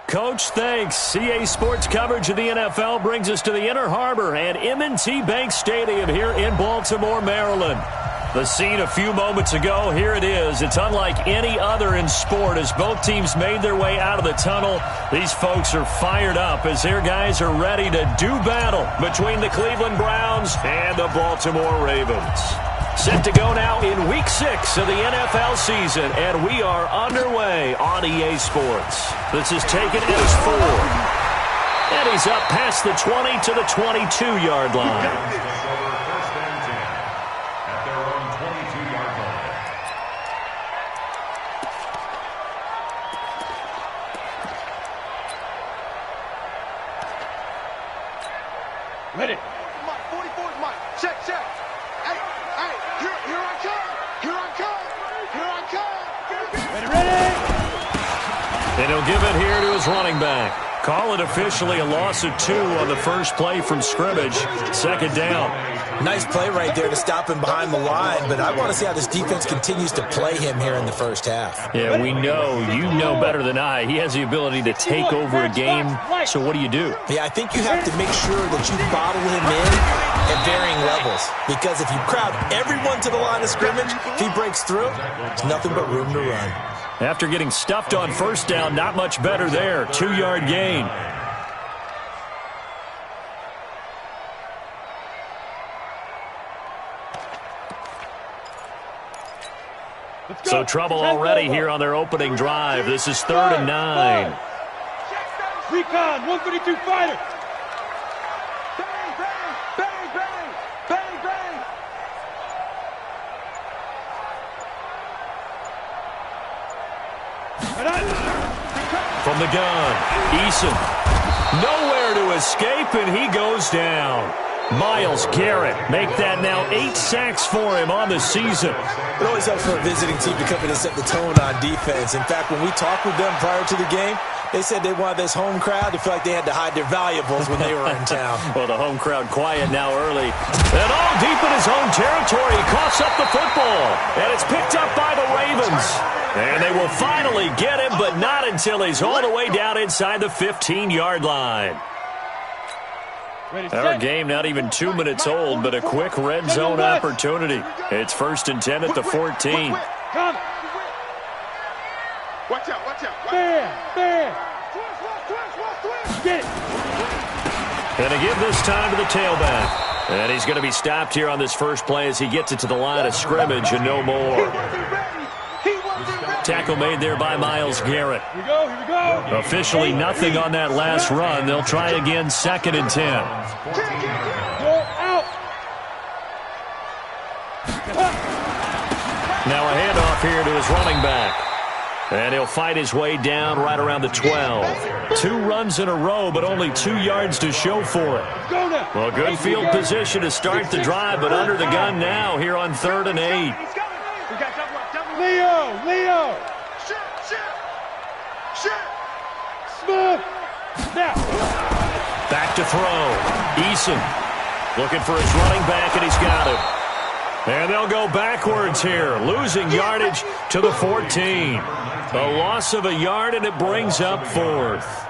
Coach, thanks. CA Sports coverage of the NFL brings us to the Inner Harbor and M&T Bank Stadium here in Baltimore, Maryland. The scene a few moments ago, here it is. It's unlike any other in sport as both teams made their way out of the tunnel. These folks are fired up as their guys are ready to do battle between the Cleveland Browns and the Baltimore Ravens. Set to go now in Week 6 of the NFL season, and we are underway on EA Sports. This is taken as 4. And he's up past the 20 to the 22-yard line. Ready. Mike, 44 is Mike. Check, check. Hey, here I come. Here I come. Here I come. Ready, ready. And he'll give it here to his running back. Call it officially a loss of 2 on the first play from scrimmage. Second down. Nice play right there to stop him behind the line, but I want to see how this defense continues to play him here in the first half. Yeah, we know. You know better than I. He has the ability to take over a game, so what do you do? Yeah, I think you have to make sure that you bottle him in at varying levels, because if you crowd everyone to the line of scrimmage, if he breaks through, there's nothing but room to run. After getting stuffed on first down, not much better there. 2-yard gain. So trouble already here on their opening drive. This is 3rd and 9. Recon, 132 fighter. Bang, bang, bang, bang, bang, bang. From the gun, Eason. Nowhere to escape, and he goes down. Myles Garrett make that now 8 sacks for him on the season. It always helps for a visiting team to come in and set the tone on defense. In fact, when we talked with them prior to the game, they said they wanted this home crowd to feel like they had to hide their valuables when they were in town. Well, the home crowd quiet now early. And all deep in his own territory, he coughs up the football. And it's picked up by the Ravens. And they will finally get him, but not until he's all the way down inside the 15-yard line. Our game not even 2 minutes old, but a quick red zone opportunity. It's 1st and 10 at the 14. Watch out, watch out. Bam. Get it. And to give this time to the tailback. And he's going to be stopped here on this first play as he gets it to the line of scrimmage and no more. Tackle made there by Myles Garrett. Here we go. Officially nothing on that last run. They'll try again 2nd and 10. Out. Now a handoff here to his running back. And he'll fight his way down right around the 12. 2 runs in a row, but only 2 yards to show for it. Well, good field position to start the drive, but under the gun now here on 3rd and 8. Leo. Smith. Now. Back to throw. Eason looking for his running back, and he's got him. And they'll go backwards here, losing yardage to the 14. A loss of a yard, and it brings up 4th.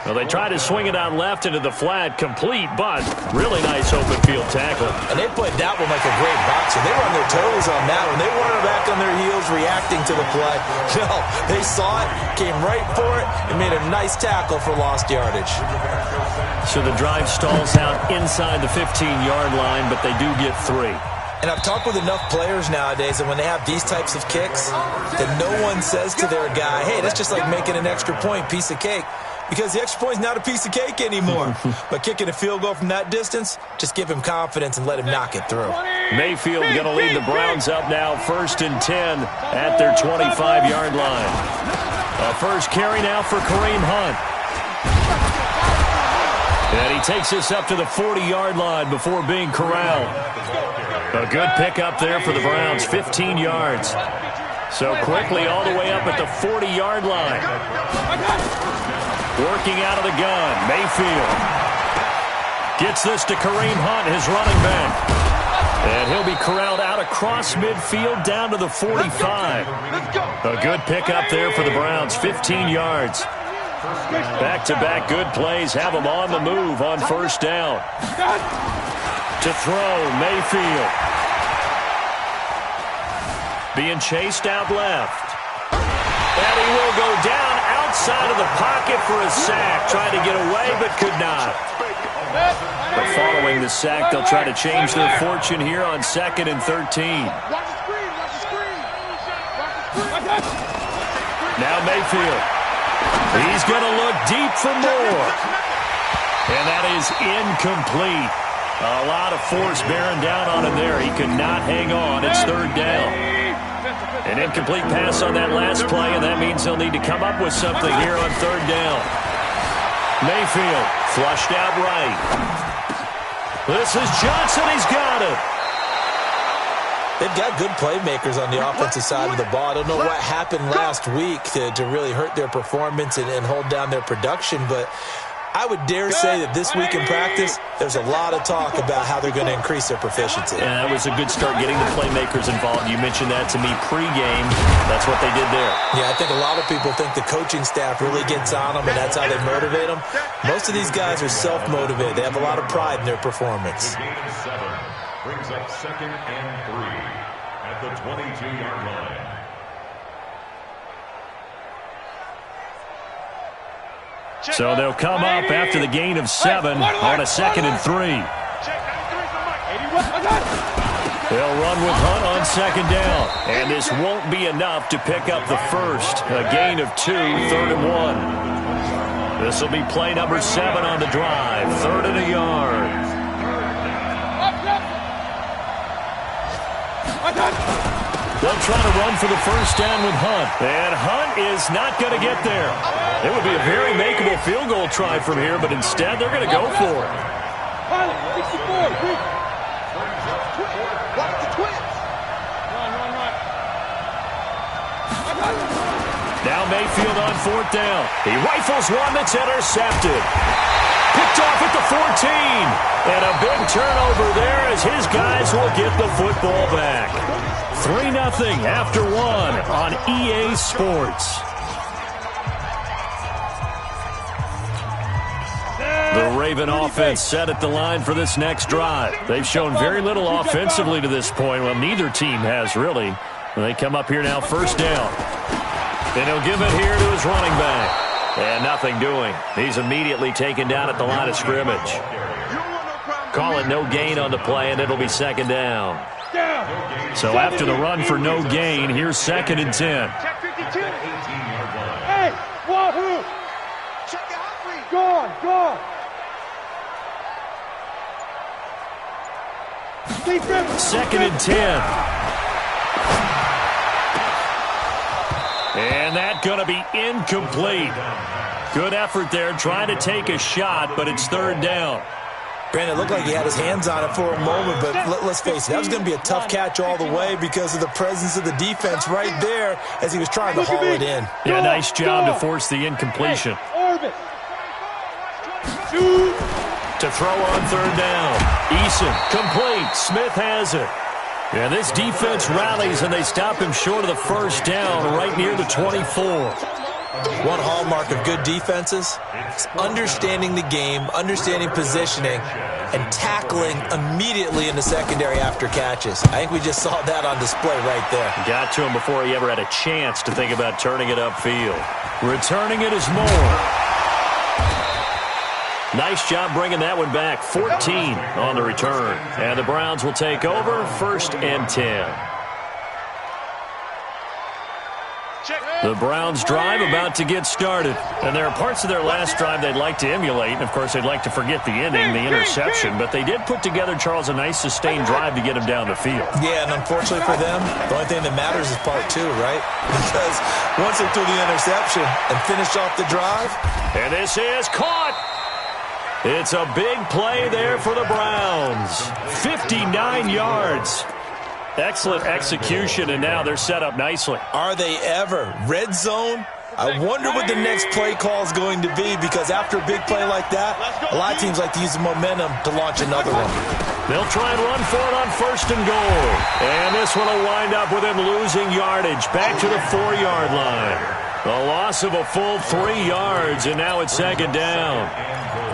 Well, they try to swing it out left into the flat, complete, but really nice open field tackle. And they played that one like a great boxer. They were on their toes on that one. They weren't back on their heels reacting to the play. No, they saw it, came right for it, and made a nice tackle for lost yardage. So the drive stalls out inside the 15-yard line, but they do get 3. And I've talked with enough players nowadays that when they have these types of kicks, that no one says to their guy, hey, that's just like making an extra point, piece of cake. Because the extra point is not a piece of cake anymore. But kicking a field goal from that distance, just give him confidence and let him knock it through. Mayfield going to lead the Browns up now 1st and 10 at their 25-yard line. A first carry now for Kareem Hunt. And he takes this up to the 40-yard line before being corralled. A good pickup there for the Browns, 15 yards. So quickly all the way up at the 40-yard line. Working out of the gun, Mayfield. Gets this to Kareem Hunt, his running back. And he'll be corralled out across midfield down to the 45. A good pickup there for the Browns, 15 yards. Back-to-back good plays have them on the move on first down. To throw, Mayfield. Being chased out left. And he will go down outside of the pocket for a sack. Tried to get away, but could not. But following the sack, they'll try to change their fortune here on 2nd and 13. Now Mayfield. He's going to look deep for more. And that is incomplete. A lot of force bearing down on him there. He could not hang on. It's 3rd down. An incomplete pass on that last play, and that means they'll need to come up with something here on 3rd down. Mayfield flushed out right. This is Johnson. He's got it. They've got good playmakers on the offensive side of the ball. I don't know what happened last week to really hurt their performance and hold down their production, but I would dare say that this week in practice, there's a lot of talk about how they're going to increase their proficiency. Yeah, that was a good start getting the playmakers involved. You mentioned that to me pregame. That's what they did there. Yeah, I think a lot of people think the coaching staff really gets on them, and that's how they motivate them. Most of these guys are self-motivated. They have a lot of pride in their performance. Brings up 2nd and 3 at the 22-yard line. So they'll come up after the gain of 7 on a 2nd and 3. They'll run with Hunt on 2nd down. And this won't be enough to pick up the first. A gain of 2, 3rd and 1. This will be play number 7 on the drive. 3rd and a yard. They'll try to run for the first down with Hunt. And Hunt is not going to get there. It would be a very makeable field goal try from here, but instead they're going to go for it. Now Mayfield on 4th down. He rifles one that's intercepted. Picked off at the 14. And a big turnover there as his guys will get the football back. 3-0 after 1 on EA Sports. The Raven offense set at the line for this next drive. They've shown very little offensively to this point. Well, neither team has really. They come up here now, first down. And he'll give it here to his running back. And nothing doing. He's immediately taken down at the line of scrimmage. Call it no gain on the play, and it'll be 2nd down. So after the run for no gain, here's 2nd and 10. Hey, Wahoo! Gone. 2nd and 10. And that's going to be incomplete. Good effort there, trying to take a shot, but it's 3rd down. Brandon, it looked like he had his hands on it for a moment, but let's face it, that was going to be a tough catch all the way because of the presence of the defense right there as he was trying to haul it in. Yeah, nice job to force the incompletion. To throw on 3rd down. Eason, complete. Smith has it. Yeah, this defense rallies, and they stop him short of the first down right near the 24. One hallmark of good defenses is understanding the game, understanding positioning, and tackling immediately in the secondary after catches. I think we just saw that on display right there. Got to him before he ever had a chance to think about turning it upfield. Returning it is Moore. Nice job bringing that one back. 14 on the return. And the Browns will take over, 1st and 10. The Browns drive about to get started. And there are parts of their last drive they'd like to emulate. And, of course, they'd like to forget the ending, the interception. But they did put together, Charles, a nice sustained drive to get him down the field. Yeah, and unfortunately for them, the only thing that matters is part 2, right? Because once they threw the interception and finished off the drive. And this is caught. It's a big play there for the Browns. 59 yards. Excellent execution, and now they're set up nicely. Are they ever? Red zone? I wonder what the next play call is going to be, because after a big play like that, a lot of teams like to use the momentum to launch another one. They'll try and run for it on 1st and goal. And this one will wind up with him losing yardage back to the 4-yard line. A loss of a full 3 yards, and now it's second down.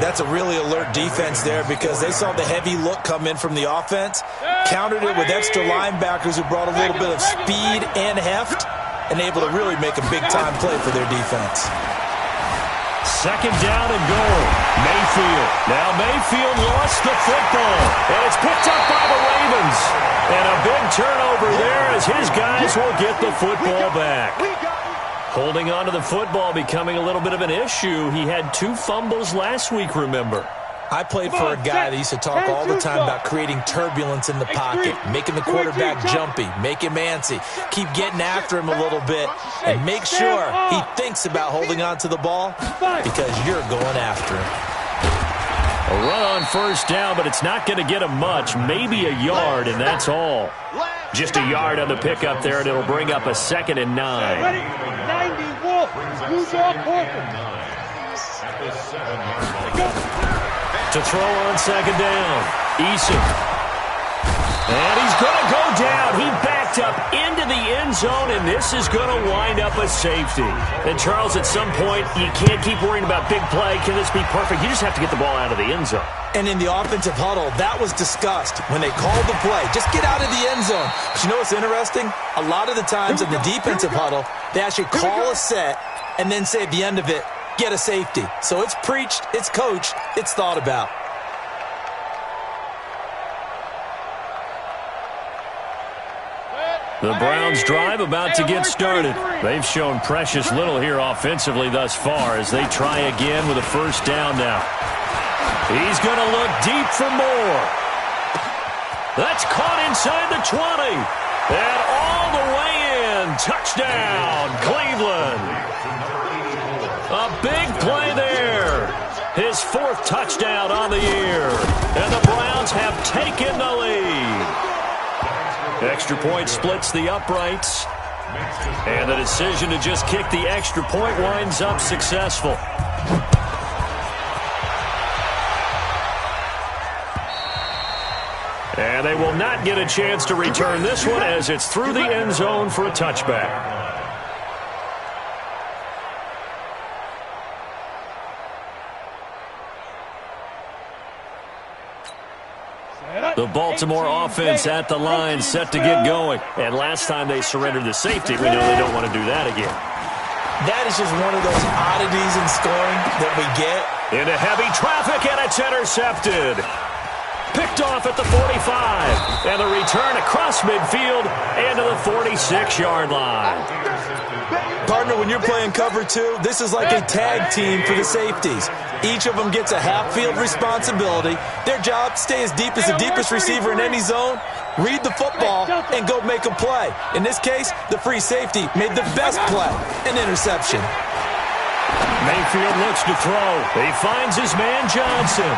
That's a really alert defense there because they saw the heavy look come in from the offense, countered it with extra linebackers who brought a little bit of speed and heft, and able to really make a big-time play for their defense. Second down and goal. Mayfield. Now Mayfield lost the football, and it's picked up by the Ravens. And a big turnover there as his guys will get the football back. Holding on to the football becoming a little bit of an issue. He had 2 fumbles last week, remember. I played for a guy that used to talk all the time about creating turbulence in the pocket, making the quarterback jumpy, make him antsy, keep getting after him a little bit, and make sure he thinks about holding on to the ball because you're going after him. A run on first down, but it's not going to get him much, maybe a yard, and that's all. Just a yard on the pickup there, and it'll bring up a 2nd and 9. 90 Wolf, New York At the 7-yard line. To throw on second down, Eason. And he's going to go down. He backed up into the end zone, and this is going to wind up a safety. And, Charles, at some point, you can't keep worrying about big play. Can this be perfect? You just have to get the ball out of the end zone. And in the offensive huddle, that was discussed when they called the play. Just get out of the end zone. But you know what's interesting? A lot of the times in the defensive huddle, they actually call a set and then say at the end of it, get a safety. So it's preached, it's coached, it's thought about. The Browns drive about to get started. They've shown precious little here offensively thus far as they try again with a first down now. He's going to look deep for more. That's caught inside the 20. And all the way in. Touchdown, Cleveland. A big play there. His 4th touchdown on the year. And the Browns have taken the lead. Extra point splits the uprights. And the decision to just kick the extra point winds up successful. And they will not get a chance to return this one as it's through the end zone for a touchback. The Baltimore offense at the line, set to get going. And last time they surrendered the safety, we know they don't want to do that again. That is just one of those oddities in scoring that we get. Into heavy traffic, and it's intercepted. Picked off at the 45. And the return across midfield and to the 46-yard line. Partner, when you're playing cover 2, this is like a tag team for the safeties. Each of them gets a half-field responsibility. Their job, stay as deep as the deepest receiver in any zone, read the football, and go make a play. In this case, the free safety made the best play, an interception. Mayfield looks to throw. He finds his man Johnson.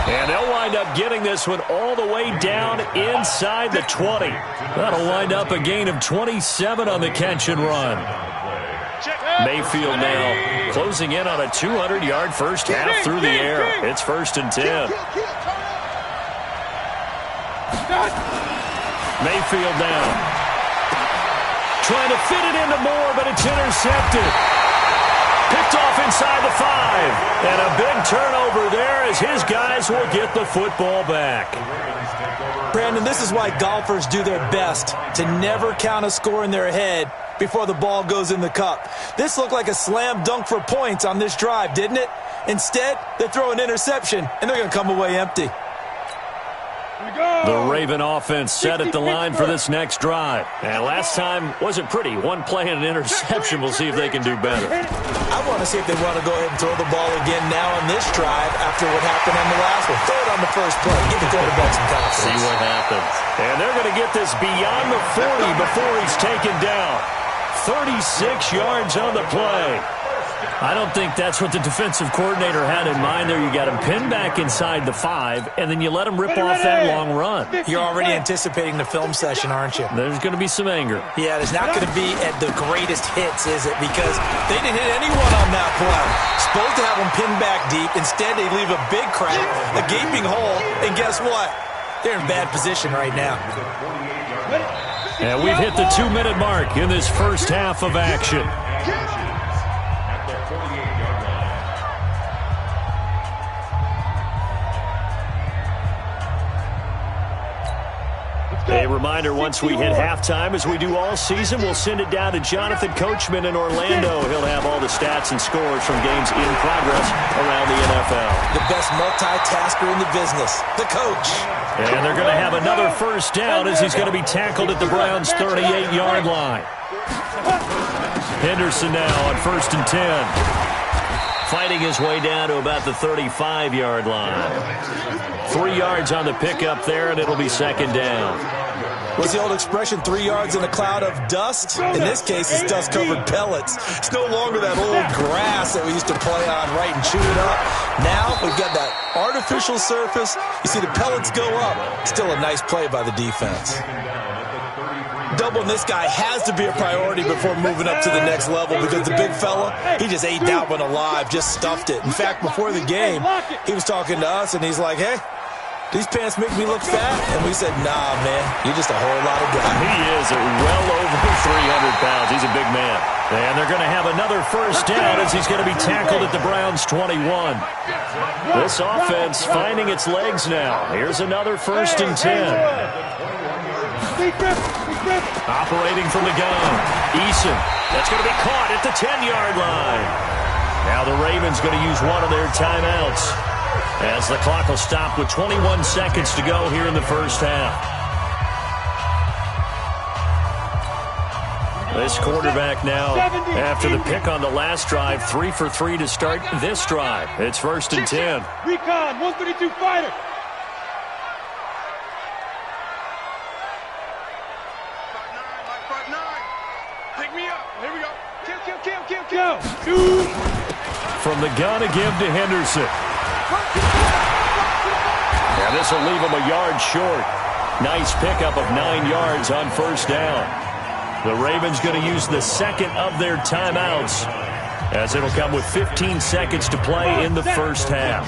And they'll wind up getting this one all the way down inside the 20. That'll wind up a gain of 27 on the catch and run. Mayfield now closing in on a 200-yard first half through the air. It's 1st and 10. Mayfield now trying to fit it into Moore, but it's intercepted. Picked off inside the 5. And a big turnover there as his guys will get the football back. Brandon, this is why golfers do their best to never count a score in their head before the ball goes in the cup. This looked like a slam dunk for points on this drive, didn't it? Instead, they throw an interception, and they're going to come away empty. The Raven offense set at the line for this next drive. And last time wasn't pretty. One play and an interception. We'll see if they can do better. I want to see if they want to go ahead and throw the ball again now on this drive after what happened on the last one. Throw it on the first play. Give the quarterback some confidence. See what happens. And they're going to get this beyond the 40 before he's taken down. 36 yards on the play. I don't think that's what the defensive coordinator had in mind there. You got him pinned back inside the 5, and then you let him rip off that long run. You're already anticipating the film session, aren't you? There's going to be some anger. Yeah, there's not going to be at the greatest hits, is it? Because they didn't hit anyone on that play. Supposed to have them pinned back deep. Instead, they leave a big crack, a gaping hole, and guess what? They're in bad position right now. And we've hit the 2-minute mark in this first half of action. At the 48-yard line. A reminder, once we hit halftime, as we do all season, we'll send it down to Jonathan Coachman in Orlando. He'll have all the stats and scores from games in progress around the NFL. The best multitasker in the business, the coach. And they're going to have another first down as he's going to be tackled at the Browns' 38-yard line. Henderson now on 1st and 10. Fighting his way down to about the 35-yard line. 3 yards on the pickup there, and it'll be 2nd down. What's the old expression, 3 yards in a cloud of dust? In this case, it's dust-covered pellets. It's no longer that old grass that we used to play on, right, and chew it up. Now we've got that artificial surface. You see the pellets go up. Still a nice play by the defense. Doubling this guy has to be a priority before moving up to the next level, because the big fella, he just ate that one alive, just stuffed it. In fact, before the game, he was talking to us, and he's like, hey, these pants make me look fat? And we said, nah, man, you're just a whole lot of guy. He is well over 300 pounds. He's a big man. And they're going to have another first down as he's going to be tackled at the Browns' 21. This offense finding its legs now. Here's another 1st and 10. Operating from the gun. Eason. That's going to be caught at the 10-yard line. Now the Ravens going to use one of their timeouts, as the clock will stop with 21 seconds to go here in the first half. This quarterback now, after the pick on the last drive, 3 for 3 to start this drive. It's 1st and 10. Recon, 132 fighter. Pick me up. Here we go. Kill. From the gun to give to Henderson. Yeah, this will leave him a yard short. Nice pickup of 9 yards on 1st down. The Ravens going to use the second of their timeouts, as it'll come with 15 seconds to play in the first half.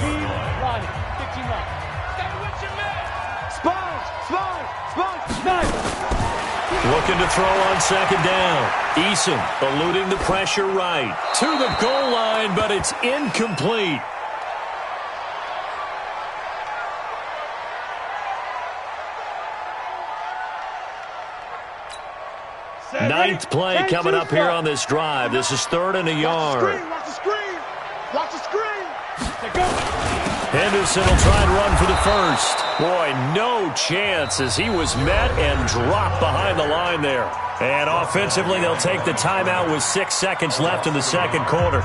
Looking to throw on 2nd down. Eason eluding the pressure right to the goal line, but it's incomplete. Ninth play coming up here on this drive. This is 3rd and a yard. Watch the screen. Henderson will try and run for the first. Boy, no chance, as he was met and dropped behind the line there. And offensively, they'll take the timeout with 6 seconds left in the second quarter.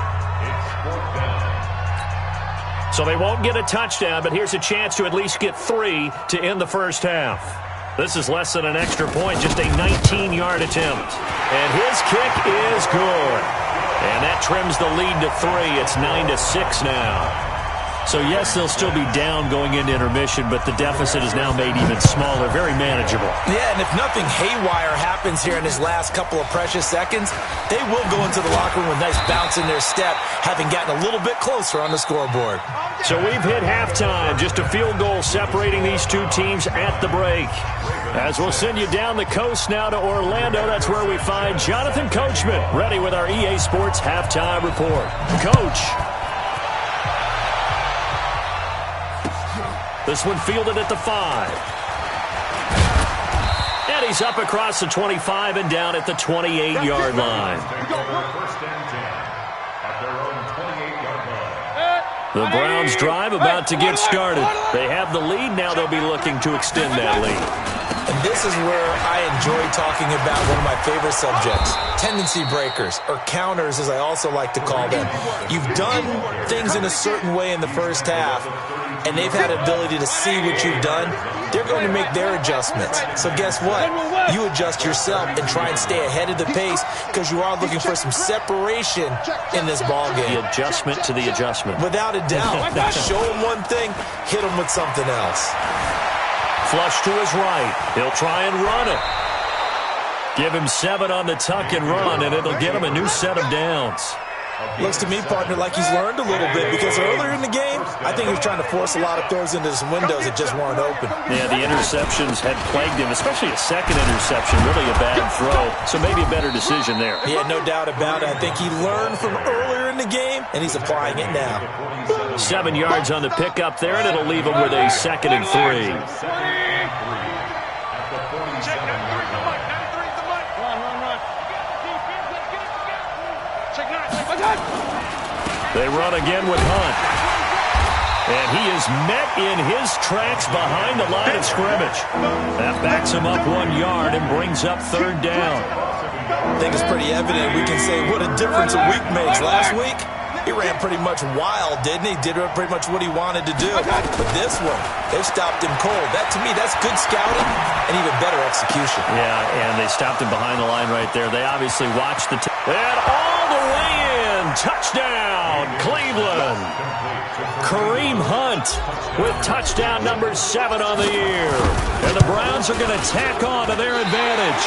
So they won't get a touchdown, but here's a chance to at least get 3 to end the first half. This is less than an extra point, just a 19-yard attempt. And his kick is good. And that trims the lead to 3. It's 9-6 now. So, yes, they'll still be down going into intermission, but the deficit is now made even smaller, very manageable. Yeah, and if nothing haywire happens here in his last couple of precious seconds, they will go into the locker room with a nice bounce in their step, having gotten a little bit closer on the scoreboard. So we've hit halftime, just a field goal separating these two teams at the break. As we'll send you down the coast now to Orlando, that's where we find Jonathan Coachman, ready with our EA Sports Halftime Report. Coach. This one fielded at the 5. And he's up across the 25 and down at the 28-yard line. The Browns drive about to get started. They have the lead. Now they'll be looking to extend that lead. And this is where I enjoy talking about one of my favorite subjects, tendency breakers, or counters as I also like to call them. You've done things in a certain way in the first half, and they've had ability to see what you've done. They're going to make their adjustments. So guess what? You adjust yourself and try and stay ahead of the pace, because you are looking for some separation in this ball game. The adjustment to the adjustment. Without a doubt. Show him one thing, hit him with something else. Flush to his right. He'll try and run it. Give him 7 on the tuck and run, and it'll get him a new set of downs. Looks to me, partner, like he's learned a little bit, because earlier in the game, I think he was trying to force a lot of throws into some windows that just weren't open. Yeah, the interceptions had plagued him, especially a second interception, really a bad throw, so maybe a better decision there. Yeah, no doubt about it. I think he learned from earlier in the game, and he's applying it now. 7 yards on the pickup there, and it'll leave him with a 2nd and 3. They run again with Hunt. And he is met in his tracks behind the line of scrimmage. That backs him up 1 yard and brings up 3rd down. I think it's pretty evident. We can say what a difference a week makes. Last week, he ran pretty much wild, didn't he? Did pretty much what he wanted to do. But this one, they stopped him cold. That, to me, that's good scouting and even better execution. Yeah, and they stopped him behind the line right there. They obviously watched the and all the way in. Touchdown, Cleveland. Kareem Hunt with touchdown number 7 on the year. And the Browns are going to tack on to their advantage.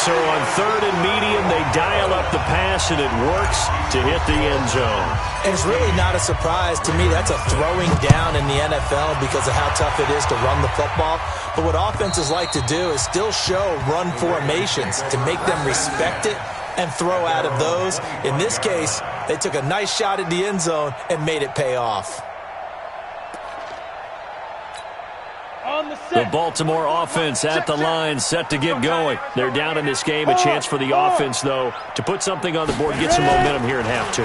So on 3rd and medium, they dial up the pass, and it works to hit the end zone. And it's really not a surprise. To me, that's a throwing down in the NFL because of how tough it is to run the football. But what offenses like to do is still show run formations to make them respect it and throw out of those. In this case, they took a nice shot at the end zone and made it pay off. The Baltimore offense at the line, set to get going. They're down in this game. A chance for the offense, though, to put something on the board, get some momentum here in half 2.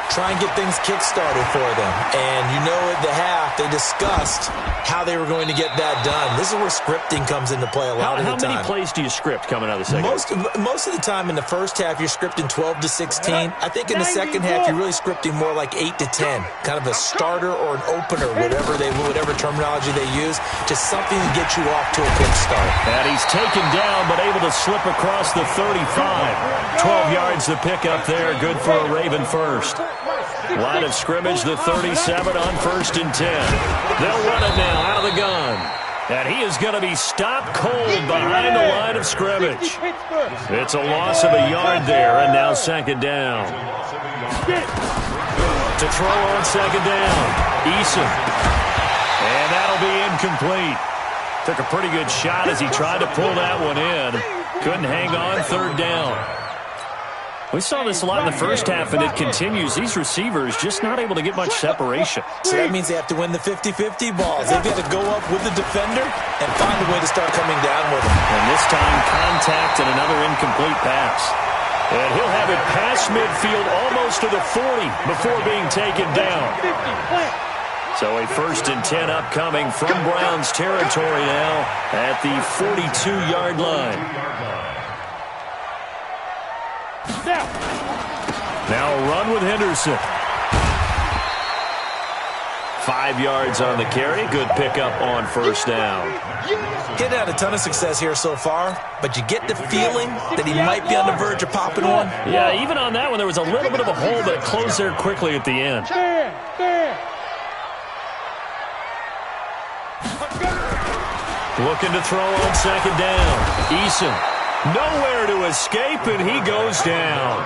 Try and get things kick-started for them. And you know at the half, they discussed how they were going to get that done. This is where scripting comes into play a lot of the time. How many plays do you script coming out of the second half? Most of the time in the first half, you're scripting 12 to 16. I think in the second half, you're really scripting more like 8 to 10. Kind of a starter or an opener, whatever terminology they use. Just something to get you off to a quick start. And he's taken down, but able to slip across the 35. 12 yards to pick up there. Good for a Raven first. Line of scrimmage, the 37 on 1st and 10. They'll run it now out of the gun. And he is going to be stopped cold behind the line of scrimmage. It's a loss of a yard there, and now 2nd down. To throw on 2nd down, Eason. And that'll be incomplete. Took a pretty good shot as he tried to pull that one in. Couldn't hang on, 3rd down. We saw this a lot in the first half, and it continues. These receivers just not able to get much separation. So that means they have to win the 50-50 balls. They've got to go up with the defender and find a way to start coming down with him. And this time, contact and another incomplete pass. And he'll have it past midfield almost to the 40 before being taken down. So a 1st and 10 upcoming from Browns territory now at the 42-yard line. Now a run with Henderson. 5 yards on the carry. Good pickup on 1st down. Getting had a ton of success here so far, but you get the feeling that he might be on the verge of popping one. Yeah, even on that one, there was a little bit of a hole, but it closed there quickly at the end. Looking to throw on 2nd down. Eason. Nowhere to escape, and he goes down.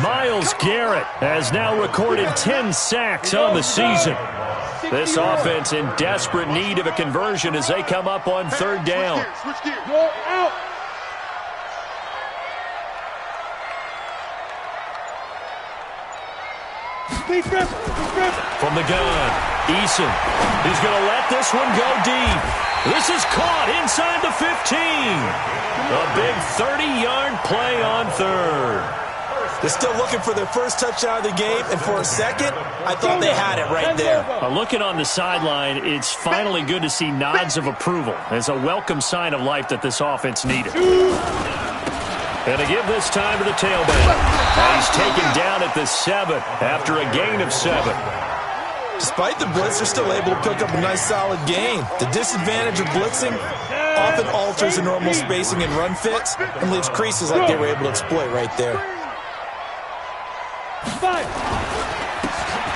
Myles Garrett has now recorded 10 sacks on the season. This offense in desperate need of a conversion as they come up on 3rd down. From the gun, Eason. He's going to let this one go deep. This is caught inside the 15. A big 30-yard play on 3rd. They're still looking for their first touchdown of the game, and for a second, I thought they had it right there. Looking on the sideline, it's finally good to see nods of approval. It's a welcome sign of life that this offense needed. And to give this time to the tailback. And he's taken down at the 7 after a gain of 7. Despite the blitz, they're still able to pick up a nice solid gain. The disadvantage of blitzing often alters the normal spacing and run fits and leaves creases like they were able to exploit right there.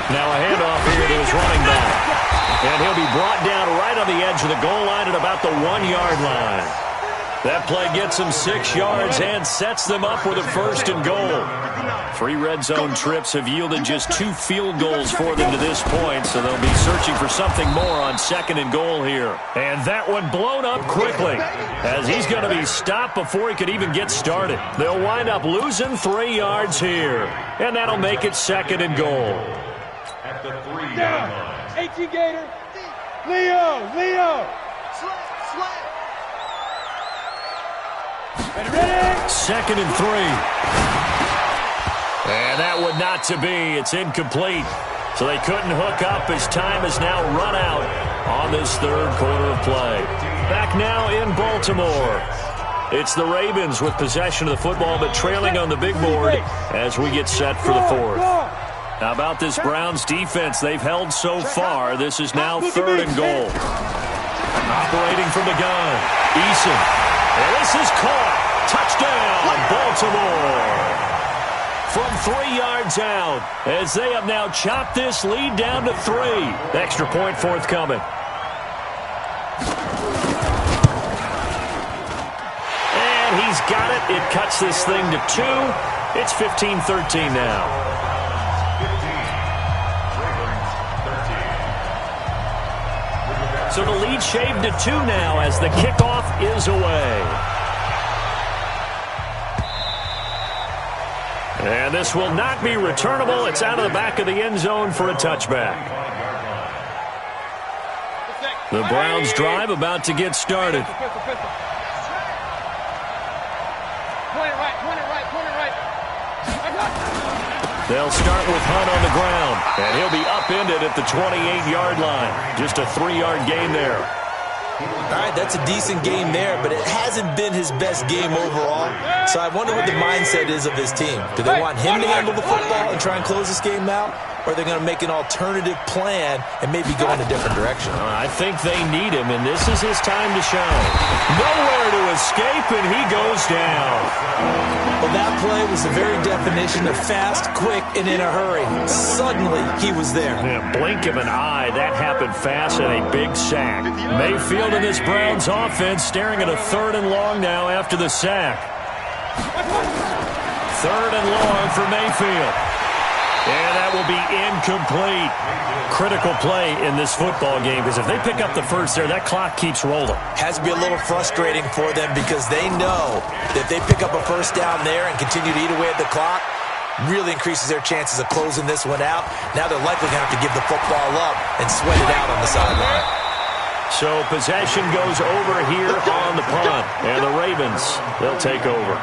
Now a handoff here to his running back. And he'll be brought down right on the edge of the goal line at about the 1-yard line. That play gets them 6 yards and sets them up with a 1st and goal. 3 red zone trips have yielded just 2 field goals for them to this point, so they'll be searching for something more on 2nd and goal here. And that one blown up quickly, as he's going to be stopped before he could even get started. They'll wind up losing 3 yards here, and that'll make it 2nd and goal. At the 3-yard line. 18 Gator. Leo. Slam. Ready? 2nd and 3. And that one not to be. It's incomplete. So they couldn't hook up as time has now run out on this 3rd quarter of play. Back now in Baltimore. It's the Ravens with possession of the football, but trailing on the big board as we get set for the 4th. How about this Browns defense? They've held so far. This is now 3rd and goal. Operating from the gun. Eason. And this is caught. Touchdown, Baltimore. From 3 yards out, as they have now chopped this lead down to 3. Extra point forthcoming. And he's got it. It cuts this thing to 2. It's 15-13 now. So the lead shaved to 2 now as the kickoff is away. And this will not be returnable. It's out of the back of the end zone for a touchback. The Browns drive about to get started. They'll start with Hunt on the ground, and he'll be upended at the 28-yard line. Just a 3-yard gain there. All right, that's a decent game there, but it hasn't been his best game overall. So I wonder what the mindset is of his team. Do they want him to handle the football and try and close this game out? Or are they going to make an alternative plan and maybe go in a different direction? I think they need him, and this is his time to shine. Nowhere to escape, and he goes down. Well, that play was the very definition of fast, quick, and in a hurry. Suddenly, he was there. Yeah, blink of an eye, that happened fast and a big sack. Mayfield and this Browns offense staring at a 3rd and long now after the sack. 3rd and long for Mayfield. And that will be incomplete. Critical play in this football game, because if they pick up the first there, that clock keeps rolling. Has to be a little frustrating for them because they know that if they pick up a first down there and continue to eat away at the clock, really increases their chances of closing this one out. Now they're likely going to have to give the football up and sweat it out on the sideline. So possession goes over here on the punt, and the Ravens, they'll take over.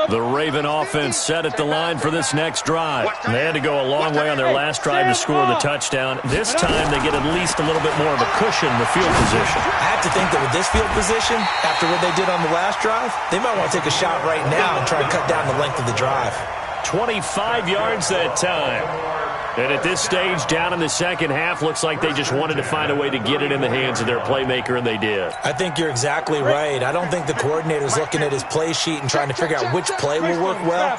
The Raven offense set at the line for this next drive. They had to go a long way on their last drive to score the touchdown. This time they get at least a little bit more of a cushion in the field position. I have to think that with this field position, after what they did on the last drive, they might want to take a shot right now and try and cut down the length of the drive. 25 yards that time. And at this stage, down in the second half, looks like they just wanted to find a way to get it in the hands of their playmaker, and they did. I think you're exactly right. I don't think the coordinator's looking at his play sheet and trying to figure out which play will work well.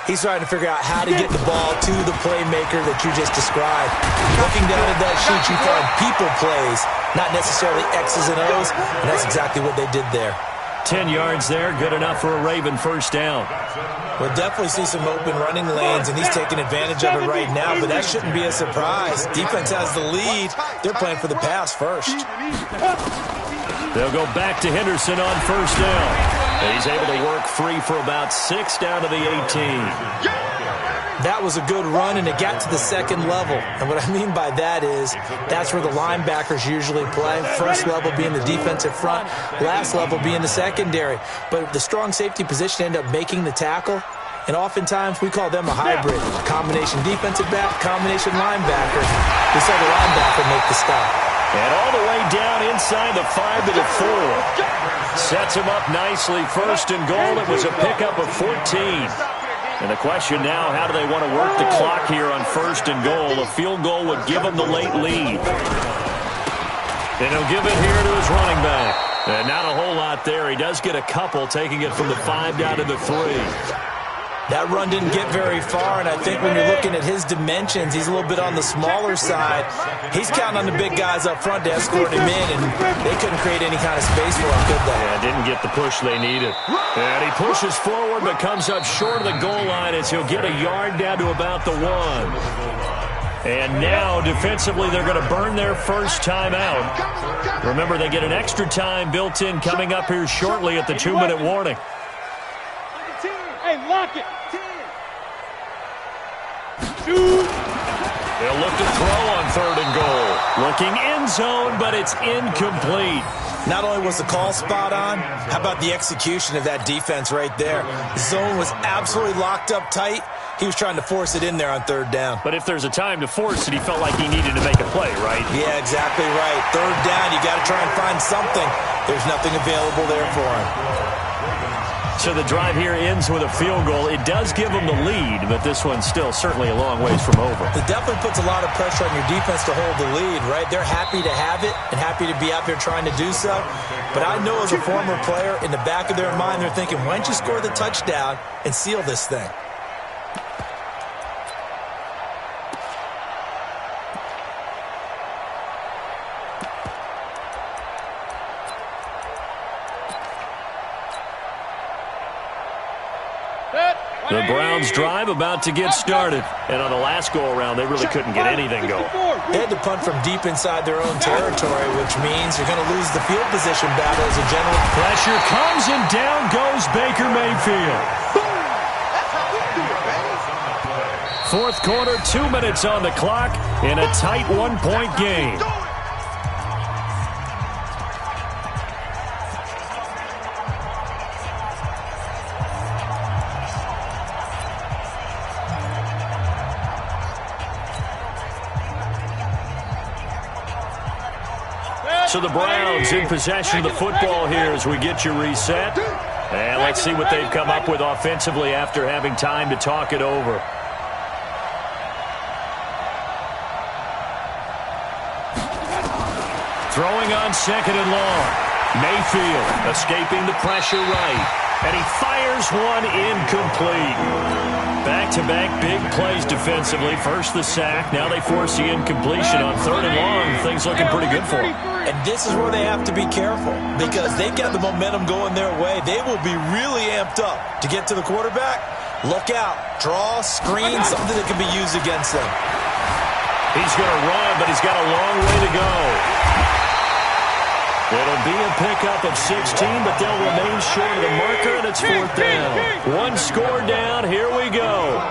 He's trying to figure out how to get the ball to the playmaker that you just described. Looking down at that sheet, you find people plays, not necessarily X's and O's, and that's exactly what they did there. 10 yards there, good enough for a Raven first down. We'll definitely see some open running lanes, and he's taking advantage of it right now, but that shouldn't be a surprise. Defense has the lead. They're playing for the pass first. They'll go back to Henderson on first down. And he's able to work free for about 6 down to the 18. That was a good run, and it got to the second level. And what I mean by that is that's where the linebackers usually play. First level being the defensive front, last level being the secondary. But the strong safety position ended up making the tackle, and oftentimes we call them a hybrid. Combination defensive back, combination linebacker. We saw the linebacker make the stop. And all the way down inside the 5 to the 4. Sets him up nicely. First and goal. It was a pickup of 14. And the question now, how do they want to work the clock here on first and goal? A field goal would give them the late lead. And he'll give it here to his running back. And not a whole lot there. He does get a couple, taking it from the 5 down to the 3. That run didn't get very far, and I think when you're looking at his dimensions, he's a little bit on the smaller side. He's counting on the big guys up front to escort him in, and they couldn't create any kind of space for him, could they? Yeah, didn't get the push they needed. And he pushes forward, but comes up short of the goal line as he'll get a yard down to about the 1. And now, defensively, they're going to burn their first time out. Remember, they get an extra time built in coming up here shortly at the 2-minute warning. Hey, lock it. Shoot. They'll look to throw on 3rd and goal. Looking end zone, but it's incomplete. Not only was the call spot on, how about the execution of that defense right there? The zone was absolutely locked up tight. He was trying to force it in there on 3rd down. But if there's a time to force it, he felt like he needed to make a play, right? Yeah, exactly right. 3rd down, you got to try and find something. There's nothing available there for him. So the drive here ends with a field goal. It does give them the lead, but this one's still certainly a long ways from over. It definitely puts a lot of pressure on your defense to hold the lead, right? They're happy to have it and happy to be out there trying to do so. But I know as a former player, in the back of their mind, they're thinking, why don't you score the touchdown and seal this thing? The Browns drive about to get started. And on the last go-around, they really couldn't get anything going. They had to punt from deep inside their own territory, which means you're going to lose the field position battle as a general. Pressure comes, and down goes Baker Mayfield. Fourth quarter, 2 minutes on the clock in a tight 1-point game. So the Browns in possession of the football here as we get you reset. And let's see what they've come up with offensively after having time to talk it over. Throwing on 2nd and long. Mayfield escaping the pressure right. And he fires one incomplete. Back-to-back big plays defensively. First the sack. Now they force the incompletion on 3rd and long. Things looking pretty good for them. And this is where they have to be careful because they've got the momentum going their way. They will be really amped up to get to the quarterback. Look out. Draw, screen, something that can be used against them. He's going to run, but he's got a long way to go. It'll be a pickup of 16, but they'll remain short of the marker, and it's 4th down. One score down. Here we go.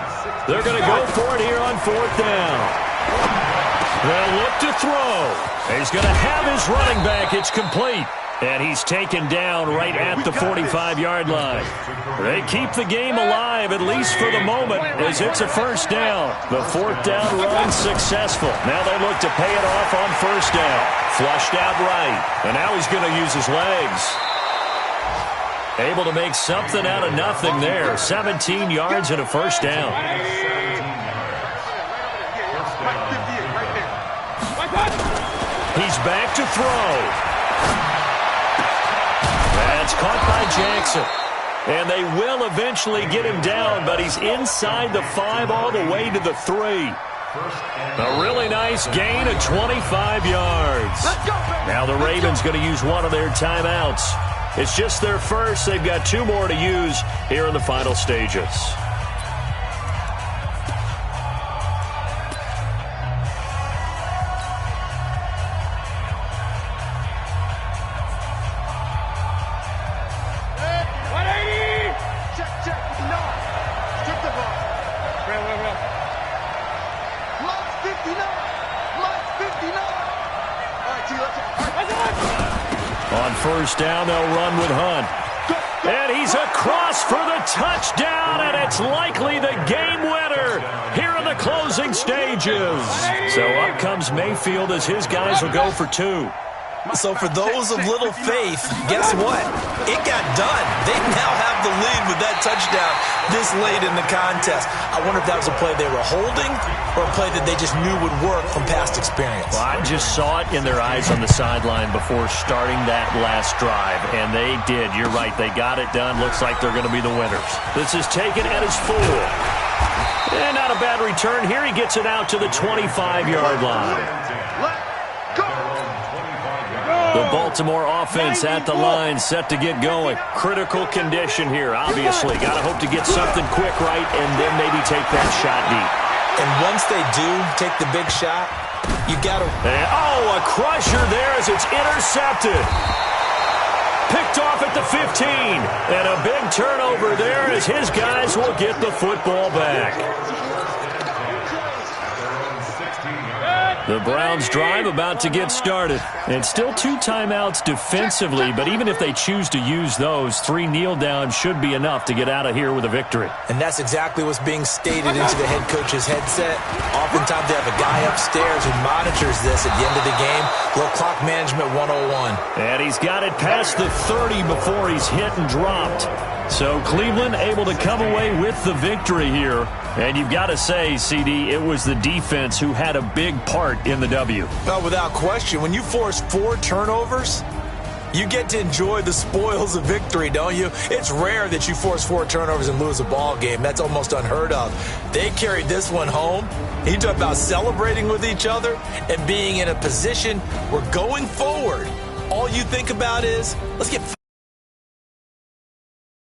They're going to go for it here on 4th down. They'll look to throw. He's going to have his running back. It's complete. And he's taken down right at the 45-yard line. They keep the game alive, at least for the moment, as it's a 1st down. The 4th down run successful. Now they look to pay it off on 1st down. Flushed out right. And now he's going to use his legs. Able to make something out of nothing there. 17 yards and a 1st down. He's back to throw. That's caught by Jackson. And they will eventually get him down, but he's inside the 5 all the way to the 3. A really nice gain of 25 yards. Now the Ravens going to use one of their timeouts. It's just their first. They've got 2 more to use here in the final stages. On 1st down, they'll run with Hunt. And he's across for the touchdown, and it's likely the game winner here in the closing stages. So up comes Mayfield as his guys will go for 2. So for those of little faith, guess what? It got done. They now have the lead with that touchdown this late in the contest. I wonder if that was a play they were holding or a play that they just knew would work from past experience. Well, I just saw it in their eyes on the sideline before starting that last drive, and they did. You're right. They got it done. Looks like they're going to be the winners. This is taken at his 4. And not a bad return here. He gets it out to the 25-yard line. The Baltimore offense at the line, set to get going. Critical condition here, obviously. Got to hope to get something quick right and then maybe take that shot deep. And once they do take the big shot, you got to... Oh, a crusher there as it's intercepted. Picked off at the 15. And a big turnover there as his guys will get the football back. The Browns drive about to get started. And still 2 timeouts defensively, but even if they choose to use those, 3 kneel downs should be enough to get out of here with a victory. And that's exactly what's being stated into the head coach's headset. Oftentimes they have a guy upstairs who monitors this at the end of the game. Little clock management 101. And he's got it past the 30 before he's hit and dropped. So Cleveland able to come away with the victory here. And you've got to say, CD, it was the defense who had a big part in the W. Well, without question, when you force 4 turnovers, you get to enjoy the spoils of victory, don't you? It's rare that you force 4 turnovers and lose a ball game. That's almost unheard of. They carried this one home. You talk about celebrating with each other and being in a position where going forward, all you think about is, let's get